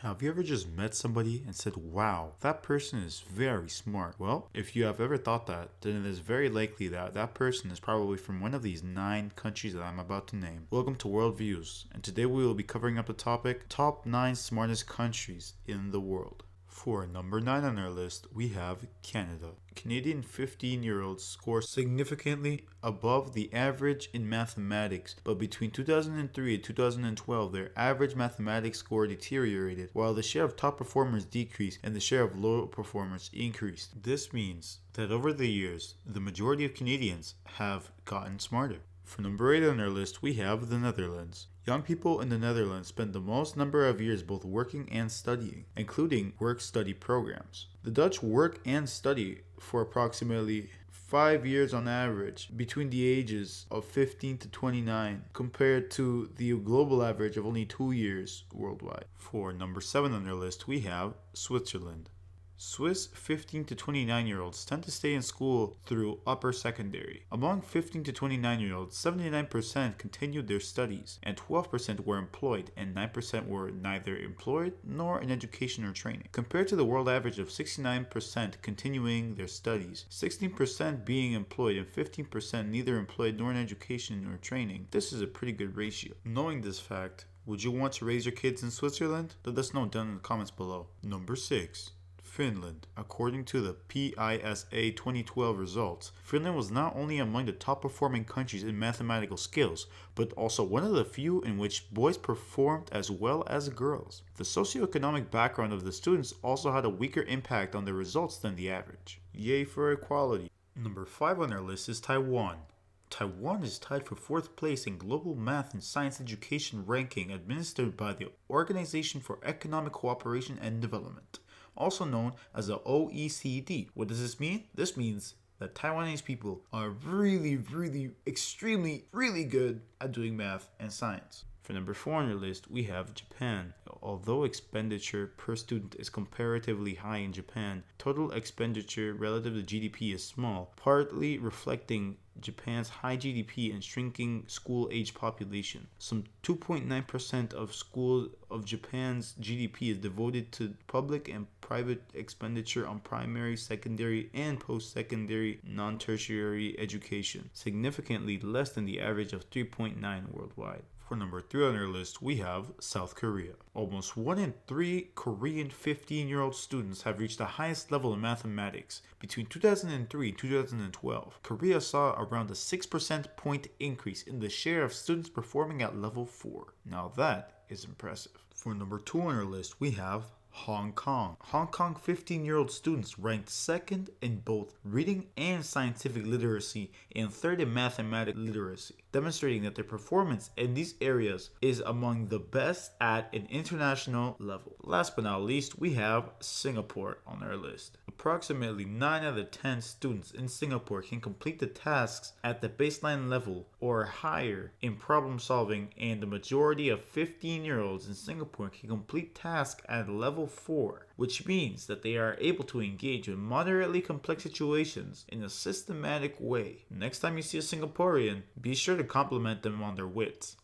Have you ever just met somebody and said, wow, that person is very smart? Well, if you have ever thought that, then it is very likely that that person is probably from one of these 9 countries that I'm about to name. Welcome to World Views, and today we will be covering up the topic, top 9 smartest countries in the world. For number 9 on our list, we have Canada. Canadian 15-year-olds score significantly above the average in mathematics, but between 2003 and 2012, their average mathematics score deteriorated, while the share of top performers decreased and the share of low performers increased. This means that over the years, the majority of Canadians have gotten smarter. For number 8 on our list, we have the Netherlands. Young people in the Netherlands spend the most number of years both working and studying, including work-study programs. The Dutch work and study for approximately 5 years on average between the ages of 15 to 29, compared to the global average of only 2 years worldwide. For number 7 on our list, we have Switzerland. Swiss 15 to 29-year-olds tend to stay in school through upper secondary. Among 15 to 29-year-olds, 79% continued their studies, and 12% were employed, and 9% were neither employed nor in education or training. Compared to the world average of 69% continuing their studies, 16% being employed, and 15% neither employed nor in education or training, this is a pretty good ratio. Knowing this fact, would you want to raise your kids in Switzerland? Let us know down in the comments below. Number 6. Finland. According to the PISA 2012 results, Finland was not only among the top performing countries in mathematical skills, but also one of the few in which boys performed as well as girls. The socioeconomic background of the students also had a weaker impact on their results than the average. Yay for equality. Number 5 on our list is Taiwan. Taiwan is tied for 4th place in global math and science education ranking administered by the Organization for Economic Cooperation and Development, also known as the OECD. What does this mean? This means that Taiwanese people are extremely good at doing math and science. For number 4 on your list, we have Japan. Although expenditure per student is comparatively high in Japan, total expenditure relative to GDP is small, partly reflecting Japan's high GDP and shrinking school-age population. Some 2.9% of Japan's GDP is devoted to public and private expenditure on primary, secondary, and post-secondary non-tertiary education, significantly less than the average of 3.9 worldwide. For number 3 on our list, we have South Korea. Almost 1 in 3 Korean 15-year-old students have reached the highest level in mathematics. Between 2003 and 2012, Korea saw around a 6% point increase in the share of students performing at level 4. Now that is impressive. For number 2 on our list, we have Hong Kong. Hong Kong 15-year-old students ranked 2nd in both reading and scientific literacy and 3rd in mathematical literacy, demonstrating that their performance in these areas is among the best at an international level. Last but not least, we have Singapore on our list. Approximately 9 out of 10 students in Singapore can complete the tasks at the baseline level or higher in problem solving, and the majority of 15-year-olds in Singapore can complete tasks at level 4, which means that they are able to engage in moderately complex situations in a systematic way. Next time you see a Singaporean, be sure to compliment them on their wits.